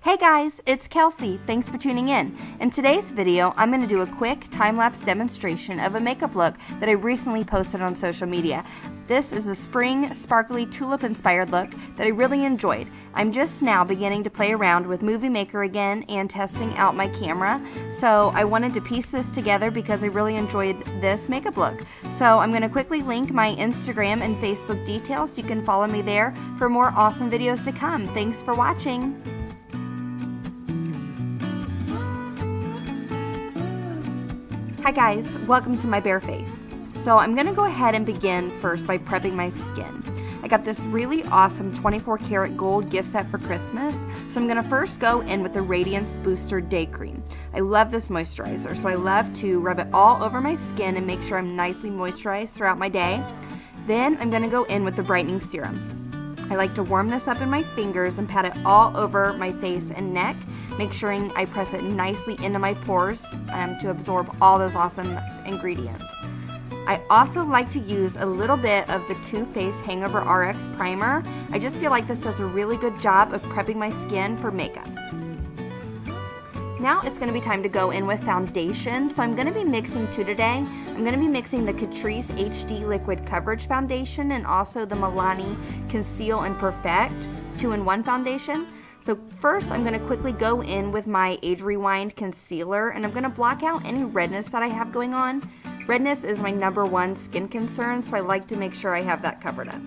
Hey guys, it's Kelsey. Thanks for tuning in. In today's video, I'm going to do a quick time-lapse demonstration of a makeup look that I recently posted on social media. This is a spring, sparkly, tulip-inspired look that I really enjoyed. I'm just now beginning to play around with Movie Maker again and testing out my camera, so I wanted to piece this together because I really enjoyed this makeup look. So I'm going to quickly link my Instagram and Facebook details so you can follow me there for more awesome videos to come. Thanks for watching. Hi guys, welcome to my bare face. So I'm going to go ahead and begin first by prepping my skin. I got this really awesome 24 karat gold gift set for Christmas, so I'm going to first go in with the Radiance Booster Day Cream. I love this moisturizer, so I love to rub it all over my skin and make sure I'm nicely moisturized throughout my day. Then I'm going to go in with the Brightening Serum. I like to warm this up in my fingers and pat it all over my face and neck, make sure I press it nicely into my pores to absorb all those awesome ingredients. I also like to use a little bit of the Too Faced Hangover RX Primer. I just feel like this does a really good job of prepping my skin for makeup. Now it's going to be time to go in with foundation, so I'm going to be mixing two today. I'm going to be mixing the Catrice HD Liquid Coverage Foundation and also the Milani Conceal and Perfect 2-in-1 foundation. So first I'm going to quickly go in with my Age Rewind Concealer, and I'm going to block out any redness that I have going on. Redness is my #1 skin concern, so I like to make sure I have that covered up.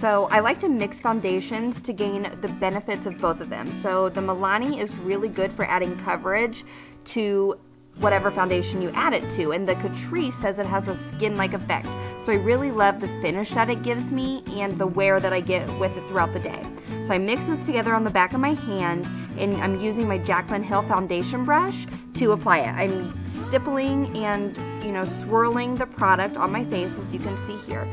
So I like to mix foundations to gain the benefits of both of them. So the Milani is really good for adding coverage to whatever foundation you add it to, and the Catrice says it has a skin-like effect. So I really love the finish that it gives me and the wear that I get with it throughout the day. So I mix this together on the back of my hand, and I'm using my Jaclyn Hill foundation brush to apply it. I'm stippling and swirling the product on my face, as you can see here.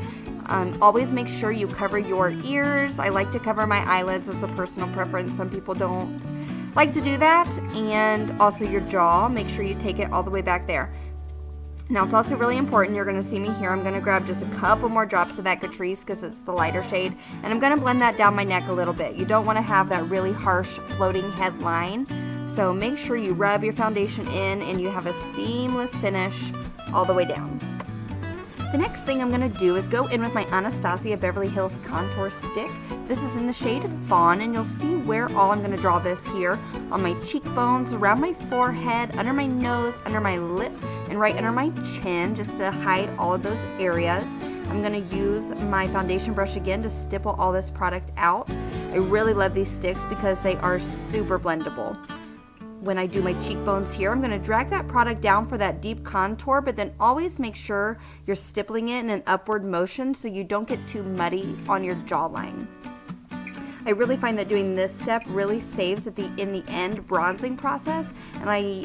Always make sure you cover your ears. I like to cover my eyelids. It's a personal preference. Some people don't like to do that. And also your jaw. Make sure you take it all the way back there. Now it's also really important, you're going to see me here, I'm going to grab just a couple more drops of that Catrice because it's the lighter shade, and I'm going to blend that down my neck a little bit. You don't want to have that really harsh floating head line, so make sure you rub your foundation in and you have a seamless finish all the way down. The next thing I'm going to do is go in with my Anastasia Beverly Hills Contour Stick. This is in the shade Fawn, and you'll see where all I'm going to draw this here on my cheekbones, around my forehead, under my nose, under my lip, and right under my chin, just to hide all of those areas. I'm going to use my foundation brush again to stipple all this product out. I really love these sticks because they are super blendable. When I do my cheekbones here, I'm going to drag that product down for that deep contour, but then always make sure you're stippling it in an upward motion so you don't get too muddy on your jawline. I really find that doing this step really saves in the end bronzing process, and I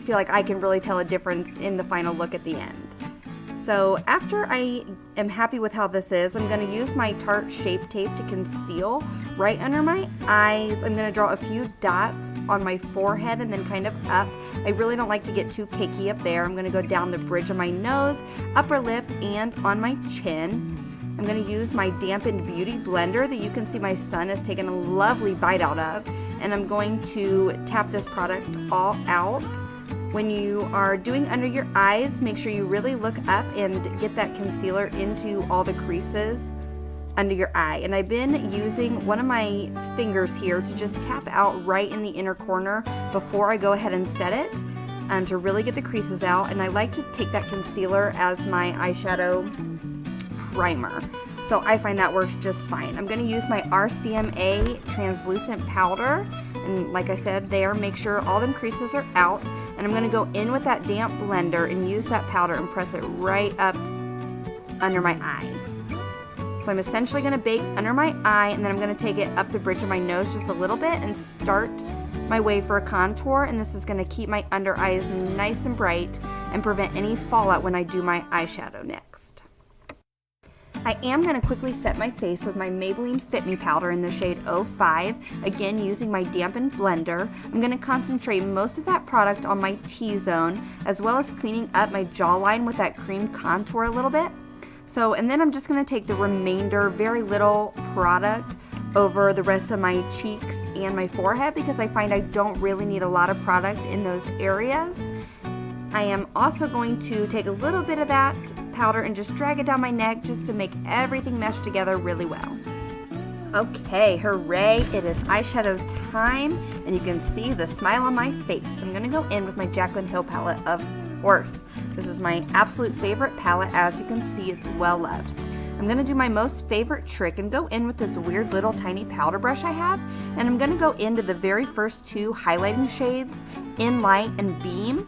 feel like I can really tell a difference in the final look at the end. So after I am happy with how this is, I'm going to use my Tarte Shape Tape to conceal right under my eyes. I'm going to draw a few dots on my forehead and then kind of up. I really don't like to get too cakey up there. I'm going to go down the bridge of my nose, upper lip, and on my chin. I'm going to use my Dampened Beauty blender that you can see my son has taken a lovely bite out of, and I'm going to tap this product all out. When you are doing under your eyes, make sure you really look up and get that concealer into all the creases under your eye. And I've been using one of my fingers here to just tap out right in the inner corner before I go ahead and set it to really get the creases out. And I like to take that concealer as my eyeshadow primer. So I find that works just fine. I'm going to use my RCMA translucent powder, and like I said there, make sure all them creases are out, and I'm going to go in with that damp blender and use that powder and press it right up under my eye. So I'm essentially going to bake under my eye, and then I'm going to take it up the bridge of my nose just a little bit and start my way for a contour, and this is going to keep my under eyes nice and bright and prevent any fallout when I do my eyeshadow next. I am going to quickly set my face with my Maybelline Fit Me powder in the shade 05, again using my dampened blender. I'm going to concentrate most of that product on my T-zone, as well as cleaning up my jawline with that cream contour a little bit. And then I'm just going to take the remainder, very little product, over the rest of my cheeks and my forehead because I find I don't really need a lot of product in those areas. I am also going to take a little bit of that powder and just drag it down my neck just to make everything mesh together really well. Okay, hooray, it is eyeshadow time, and you can see the smile on my face. I'm going to go in with my Jaclyn Hill palette, of course. This is my absolute favorite palette. As you can see, it's well loved. I'm going to do my most favorite trick and go in with this weird little tiny powder brush I have, and I'm going to go into the very first two highlighting shades, In Light and Beam,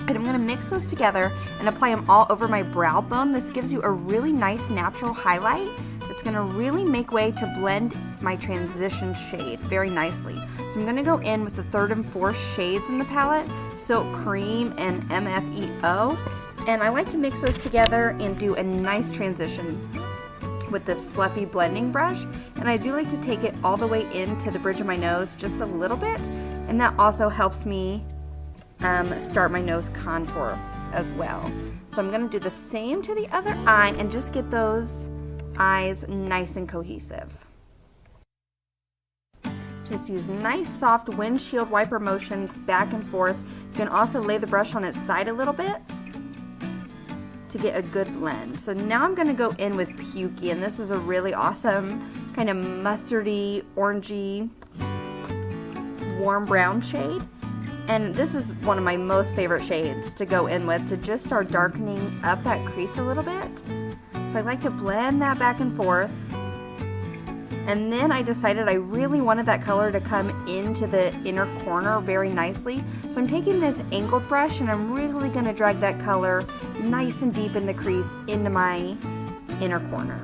and I'm going to mix those together and apply them all over my brow bone. This gives you a really nice natural highlight. It's going to really make way to blend my transition shade very nicely. So I'm going to go in with the third and fourth shades in the palette, Silk Cream and MFEO. And I like to mix those together and do a nice transition with this fluffy blending brush. And I do like to take it all the way into the bridge of my nose just a little bit. And that also helps me start my nose contour as well. So I'm going to do the same to the other eye and just get those eyes nice and cohesive. Just use nice soft windshield wiper motions back and forth. You can also lay the brush on its side a little bit to get a good blend. So now I'm going to go in with Pukey, and this is a really awesome kind of mustardy, orangey, warm brown shade. And this is one of my most favorite shades to go in with to just start darkening up that crease a little bit. So I like to blend that back and forth. And then I decided I really wanted that color to come into the inner corner very nicely. So I'm taking this angled brush and I'm really going to drag that color nice and deep in the crease into my inner corner.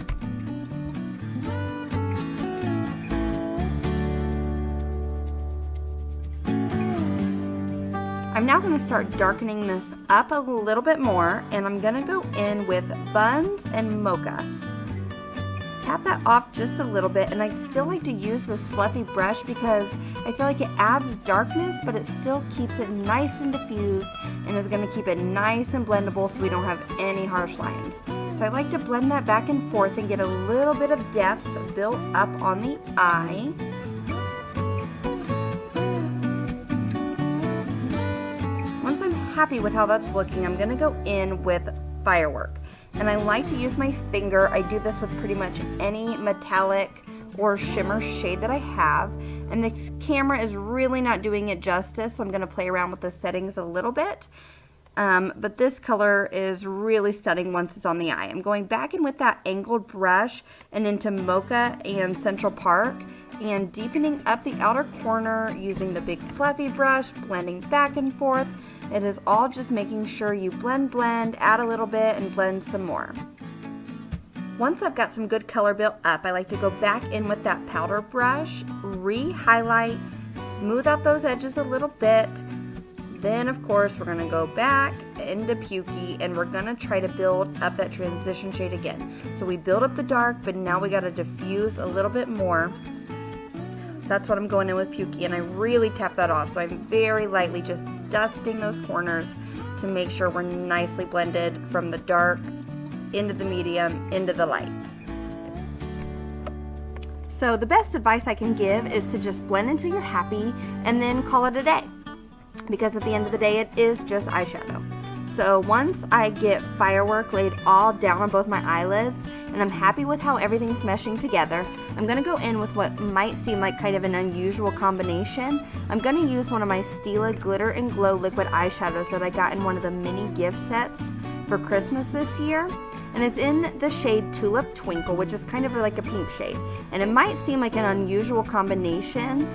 I'm now going to start darkening this up a little bit more, and I'm going to go in with Buns and Mocha. Tap that off just a little bit, and I still like to use this fluffy brush because I feel like it adds darkness, but it still keeps it nice and diffused and is going to keep it nice and blendable so we don't have any harsh lines. So I like to blend that back and forth and get a little bit of depth built up on the eye. Happy with how that's looking, I'm going to go in with Firework, and I like to use my finger. I do this with pretty much any metallic or shimmer shade that I have, and this camera is really not doing it justice, so I'm going to play around with the settings a little bit, but this color is really stunning once it's on the eye. I'm going back in with that angled brush and into Mocha and Central Park, and deepening up the outer corner using the big fluffy brush, blending back and forth. It is all just making sure you blend, add a little bit, and blend some more. Once I've got some good color built up, I like to go back in with that powder brush, re-highlight, smooth out those edges a little bit. Then, of course, we're going to go back into Pukey, and we're going to try to build up that transition shade again. So we build up the dark, but now we got to diffuse a little bit more. So that's what I'm going in with Pukey, and I really tap that off. So I'm very lightly just dusting those corners to make sure we're nicely blended from the dark into the medium into the light. So the best advice I can give is to just blend until you're happy and then call it a day, because at the end of the day it is just eyeshadow. So once I get Firework laid all down on both my eyelids and I'm happy with how everything's meshing together, I'm going to go in with what might seem like kind of an unusual combination. I'm going to use one of my Stila Glitter and Glow liquid eyeshadows that I got in one of the mini gift sets for Christmas this year. And it's in the shade Tulip Twinkle, which is kind of like a pink shade. And it might seem like an unusual combination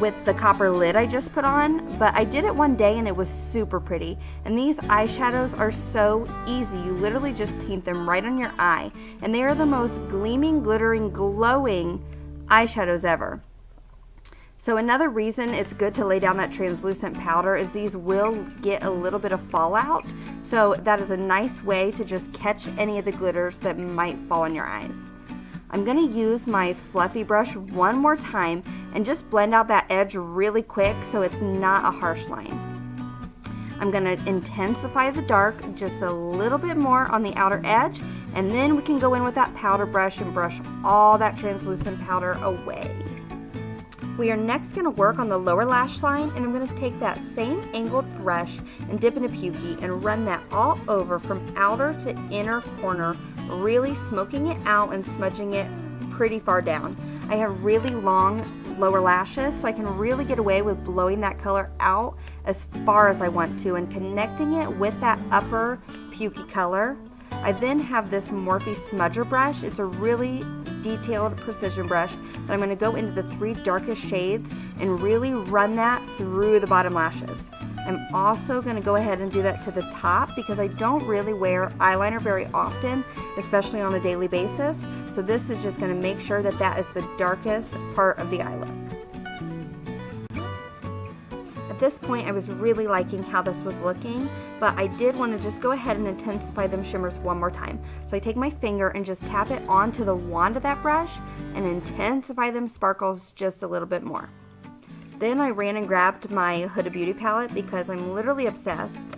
with the copper lid I just put on, but I did it one day and it was super pretty. And these eyeshadows are so easy. You literally just paint them right on your eye, and they are the most gleaming, glittering, glowing eyeshadows ever. So another reason it's good to lay down that translucent powder is these will get a little bit of fallout. So that is a nice way to just catch any of the glitters that might fall on your eyes. I'm going to use my fluffy brush one more time and just blend out that edge really quick so it's not a harsh line. I'm going to intensify the dark just a little bit more on the outer edge, and then we can go in with that powder brush and brush all that translucent powder away. We are next going to work on the lower lash line, and I'm going to take that same angled brush and dip into Pukey and run that all over from outer to inner corner, really smoking it out and smudging it pretty far down. I have really long lower lashes, so I can really get away with blowing that color out as far as I want to and connecting it with that upper Pukey color. I then have this Morphe smudger brush. It's a really detailed precision brush that I'm going to go into the 3 darkest shades and really run that through the bottom lashes. I'm also going to go ahead and do that to the top because I don't really wear eyeliner very often, especially on a daily basis. So this is just going to make sure that that is the darkest part of the eye look. At this point, I was really liking how this was looking, but I did want to just go ahead and intensify them shimmers one more time. So I take my finger and just tap it onto the wand of that brush and intensify them sparkles just a little bit more. Then I ran and grabbed my Huda Beauty palette because I'm literally obsessed.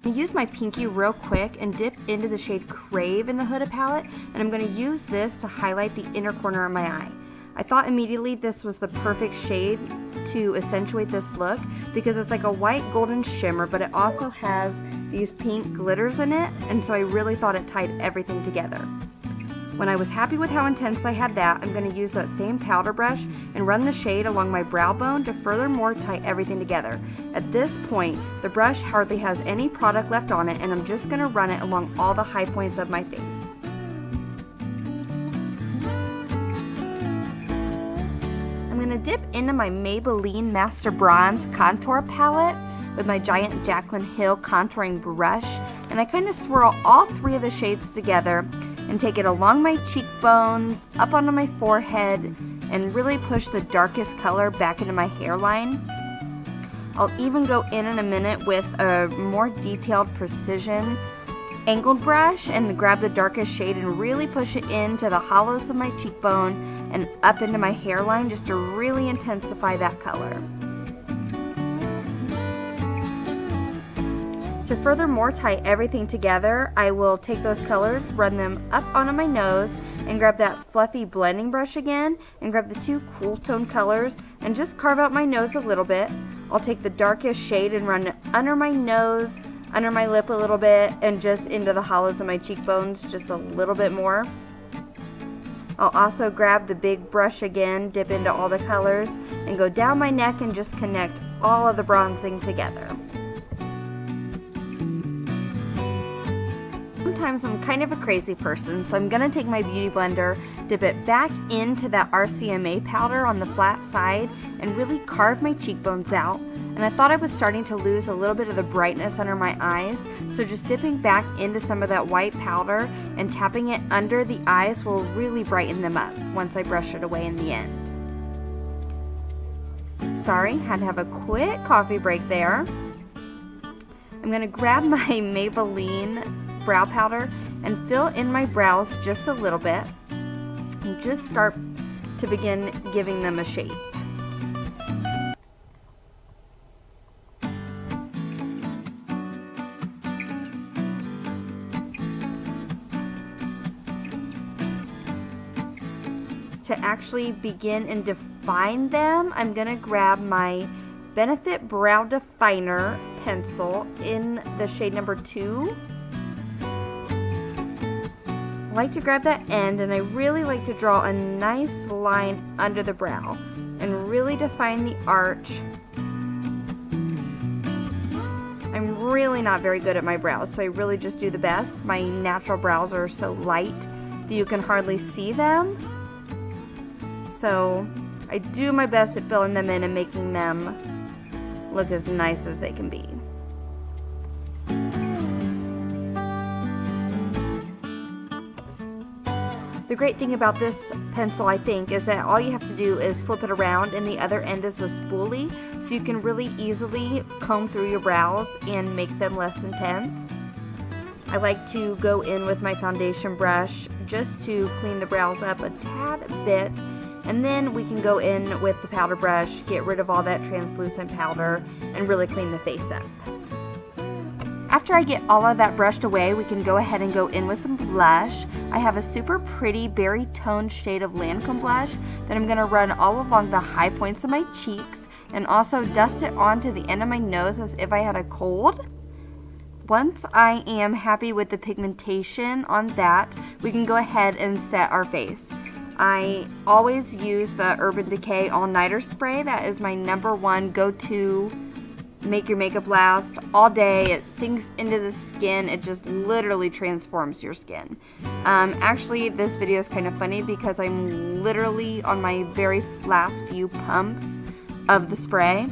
I use my pinky real quick and dip into the shade Crave in the Huda palette, and I'm going to use this to highlight the inner corner of my eye. I thought immediately this was the perfect shade to accentuate this look because it's like a white golden shimmer, but it also has these pink glitters in it, and so I really thought it tied everything together. When I was happy with how intense I had that, I'm going to use that same powder brush and run the shade along my brow bone to furthermore tie everything together. At this point, the brush hardly has any product left on it, and I'm just going to run it along all the high points of my face. I'm going to dip into my Maybelline Master Bronze Contour Palette with my giant Jaclyn Hill contouring brush, and I kind of swirl all 3 of the shades together and take it along my cheekbones, up onto my forehead, and really push the darkest color back into my hairline. I'll even go in a minute with a more detailed precision angled brush and grab the darkest shade and really push it into the hollows of my cheekbone and up into my hairline just to really intensify that color. To furthermore tie everything together, I will take those colors, run them up onto my nose, and grab that fluffy blending brush again, and grab the 2 cool tone colors, and just carve out my nose a little bit. I'll take the darkest shade and run it under my nose, under my lip a little bit, and just into the hollows of my cheekbones just a little bit more. I'll also grab the big brush again, dip into all the colors, and go down my neck and just connect all of the bronzing together. Sometimes I'm kind of a crazy person, so I'm going to take my Beauty Blender, dip it back into that RCMA powder on the flat side, and really carve my cheekbones out. And I thought I was starting to lose a little bit of the brightness under my eyes, so just dipping back into some of that white powder and tapping it under the eyes will really brighten them up once I brush it away in the end. Sorry, had to have a quick coffee break there. I'm going to grab my Maybelline brow powder and fill in my brows just a little bit and just start to begin giving them a shape. To actually begin and define them, I'm going to grab my Benefit Brow Definer pencil in the shade number 2. I like to grab that end, and I really like to draw a nice line under the brow and really define the arch. I'm really not very good at my brows, so I really just do the best. My natural brows are so light that you can hardly see them. So I do my best at filling them in and making them look as nice as they can be. The great thing about this pencil, I think, is that all you have to do is flip it around and the other end is a spoolie, so you can really easily comb through your brows and make them less intense. I like to go in with my foundation brush just to clean the brows up a tad bit, And then we can go in with the powder brush, get rid of all that translucent powder, and really clean the face up. After I get all of that brushed away, we can go ahead and go in with some blush. I have a super pretty berry toned shade of Lancome blush that I'm going to run all along the high points of my cheeks and also dust it onto the end of my nose as if I had a cold. Once I am happy with the pigmentation on that, we can go ahead and set our face. I always use the Urban Decay All Nighter Spray. That is my #1 go-to make your makeup last all day. It sinks into the skin. It just literally transforms your skin. Actually, this video is kind of funny because I'm literally on my very last few pumps of the spray.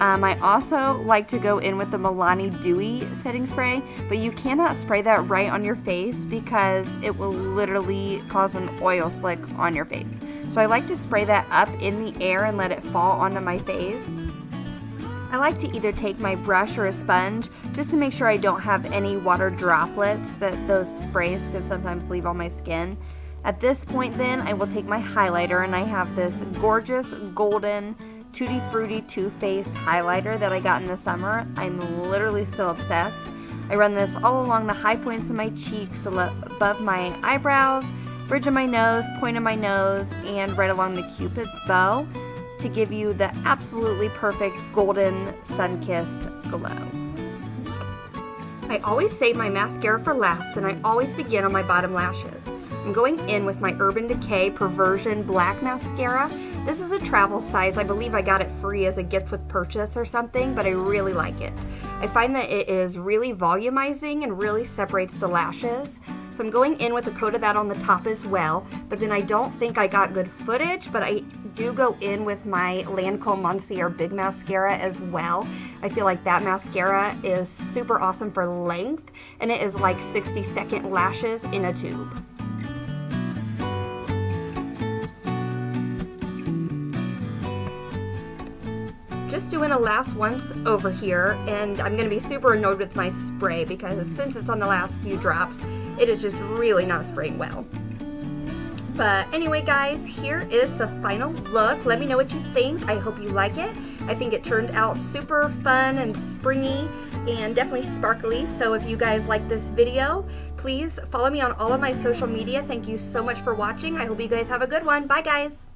I also like to go in with the Milani Dewy Setting Spray, but you cannot spray that right on your face because it will literally cause an oil slick on your face. So I like to spray that up in the air and let it fall onto my face. I like to either take my brush or a sponge just to make sure I don't have any water droplets that those sprays can sometimes leave on my skin. At this point then, I will take my highlighter, and I have this gorgeous golden Tutti Frutti Too Faced highlighter that I got in the summer. I'm literally still obsessed. I run this all along the high points of my cheeks, above my eyebrows, bridge of my nose, point of my nose, and right along the Cupid's bow, to give you the absolutely perfect golden sun-kissed glow. I always save my mascara for last, and I always begin on my bottom lashes. I'm going in with my Urban Decay Perversion Black Mascara. This is a travel size. I believe I got it free as a gift with purchase or something, but I really like it. I find that it is really volumizing and really separates the lashes. So I'm going in with a coat of that on the top as well, but then I don't think I got good footage, but I do go in with my Lancome Monsieur Big Mascara as well. I feel like that mascara is super awesome for length, and it is like 60-second lashes in a tube. Just doing a last once over here, and I'm going to be super annoyed with my spray because since it's on the last few drops, it is just really not spraying well. But anyway guys, here is the final look. Let me know what you think. I hope you like it. I think it turned out super fun and springy and definitely sparkly. So if you guys like this video, please follow me on all of my social media. Thank you so much for watching. I hope you guys have a good one. Bye guys.